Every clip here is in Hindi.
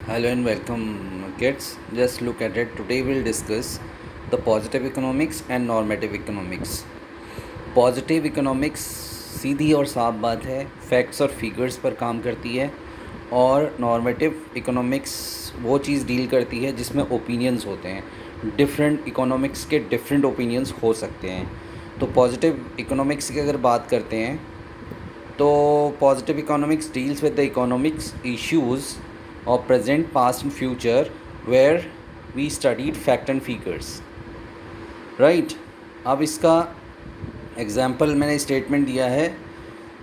Hello and welcome, kids. Just look at it. Today we'll discuss the positive economics and normative economics. Positive economics सीधी और साफ बात है, फैक्ट्स और फिगर्स पर काम करती है, और नॉर्मेटिव इकोनॉमिक्स वो चीज़ डील करती है जिसमें ओपिनियंस होते हैं। डिफरेंट इकोनॉमिक्स के डिफरेंट ओपिनियंस हो सकते हैं। तो पॉजिटिव इकोनॉमिक्स की अगर बात करते हैं तो positive economics deals with the economics issues of present, past and future where we studied fact and figures, right? अब इसका एग्जाम्पल मैंने स्टेटमेंट दिया है।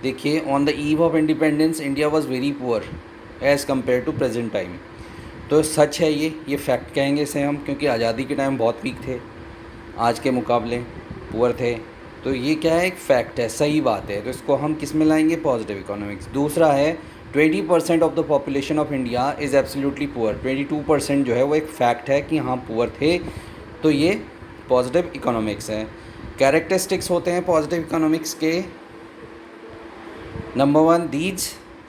देखिए, on the eve of independence India was very poor as compare to present time. तो सच है ये फैक्ट कहेंगे इसे हम, क्योंकि आज़ादी के टाइम बहुत वीक थे, आज के मुकाबले पुअर थे। तो ये क्या है, एक फैक्ट है, सही बात है। तो इसको हम किस में लाएंगे, पॉजिटिव इकोनॉमिक्स। दूसरा है 20% of the population of India is absolutely poor. 22% जो है वो एक फैक्ट है कि हाँ पुअर थे। तो ये पॉजिटिव इकोनॉमिक्स है। कैरेक्टरिस्टिक्स होते हैं पॉजिटिव इकोनॉमिक्स के। Number 1, these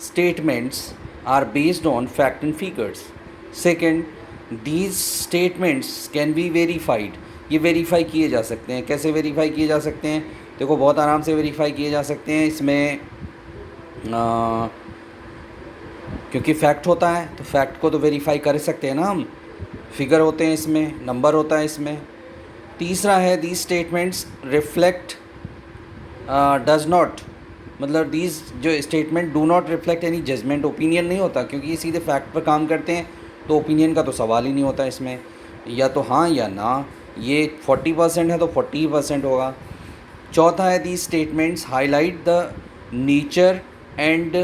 statements are based on fact and figures. Second, these statements can be verified. ये वेरीफाई किए जा सकते हैं। कैसे वेरीफाई किए जा सकते हैं? देखो, बहुत आराम से वेरीफाई किए जा सकते हैं। इसमें क्योंकि फैक्ट होता है तो फैक्ट को तो वेरीफाई कर सकते हैं ना हम। फिगर होते हैं इसमें, नंबर होता है इसमें। तीसरा है, these statements reflect does not, मतलब दीज जो statement do not reflect any judgement. Opinion नहीं होता, क्योंकि ये सीधे फैक्ट पर काम करते हैं, तो ओपिनियन का तो सवाल ही नहीं होता इसमें। या तो हाँ या ना। ये 40% है तो 40% होगा। चौथा है, these statements highlight the nature and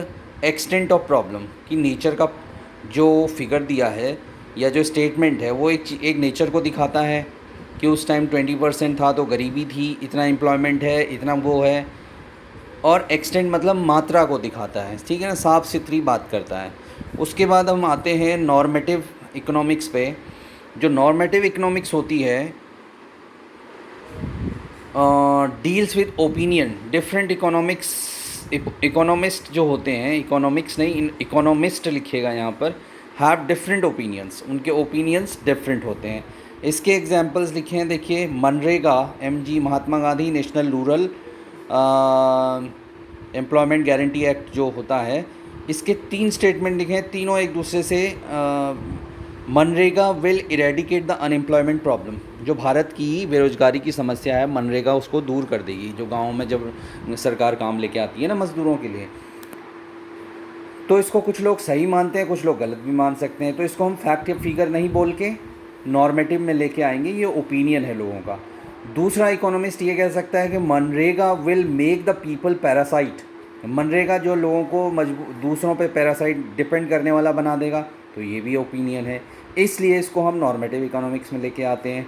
extent of problem. कि नेचर का जो फिगर दिया है या जो स्टेटमेंट है वो एक नेचर को दिखाता है कि उस टाइम 20% था तो गरीबी थी, इतना एम्प्लॉयमेंट है, इतना वो है। और एक्सटेंट मतलब मात्रा को दिखाता है, ठीक है ना, साफ सुथरी बात करता है। उसके बाद हम आते हैं नॉर्मेटिव इकोनॉमिक्स पे। जो नॉर्मेटिव इकोनॉमिक्स होती है deals with opinion. Different economist जो होते हैं, इकोनॉमिक्स नहीं, इकोनॉमिस्ट लिखिएगा यहाँ पर, हैव डिफरेंट ओपिनियंस। उनके ओपिनियंस डिफरेंट होते हैं। इसके एग्जांपल्स लिखे हैं, देखिए, मनरेगा, MG, Mahatma Gandhi national rural employment guarantee act जो होता है, इसके 3 स्टेटमेंट लिखे हैं। तीनों एक दूसरे से MNREGA will eradicate the unemployment problem. जो भारत की बेरोज़गारी की समस्या है, मनरेगा उसको दूर कर देगी। जो गाँव में जब सरकार काम लेके आती है ना मज़दूरों के लिए, तो इसको कुछ लोग सही मानते हैं, कुछ लोग गलत भी मान सकते हैं। तो इसको हम फैक्ट या फिगर नहीं बोल के नॉर्मेटिव में लेके आएंगे। ये ओपिनियन है लोगों का। दूसरा इकोनॉमिस्ट ये कह सकता है कि MNREGA will make the people parasite. MNREGA जो लोगों को दूसरों पे पैरासाइट डिपेंड करने वाला बना देगा। तो ये भी ओपिनियन है, इसलिए इसको हम नॉर्मेटिव इकोनॉमिक्स में लेके आते हैं।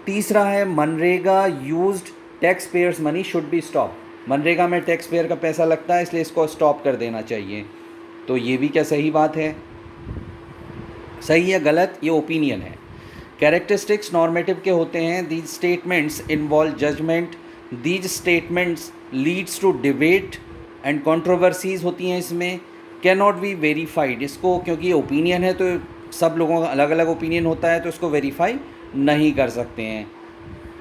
तीसरा है, MNREGA used tax payers money should be stop. MNREGA में टैक्स पेयर का पैसा लगता है, इसलिए इसको स्टॉप कर देना चाहिए। तो ये भी क्या सही बात है? सही या गलत, ये ओपिनियन है। कैरेक्टरिस्टिक्स नॉर्मेटिव के होते हैं, these statements involve judgement, these statements leads to debate and controversies होती हैं इसमें, कैन नॉट बी वेरीफाइड। इसको क्योंकि ये ओपिनियन है तो सब लोगों का अलग अलग ओपिनियन होता है, तो इसको वेरीफाई नहीं कर सकते हैं।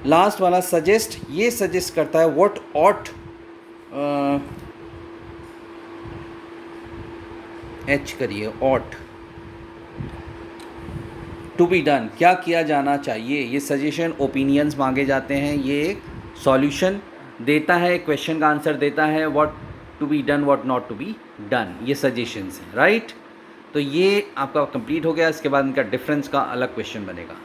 लास्ट वाला सजेस्ट, ये सजेस्ट करता है व्हाट ऑट एच करिए, ऑट टू बी डन, क्या किया जाना चाहिए। ये सजेशन, ओपिनियंस मांगे जाते हैं। ये एक सॉल्यूशन देता है, क्वेश्चन का आंसर देता है, what to be done, what not to be done. ये सजेशंस हैं, राइट। तो ये आपका कंप्लीट हो गया। इसके बाद इनका डिफरेंस का अलग क्वेश्चन बनेगा।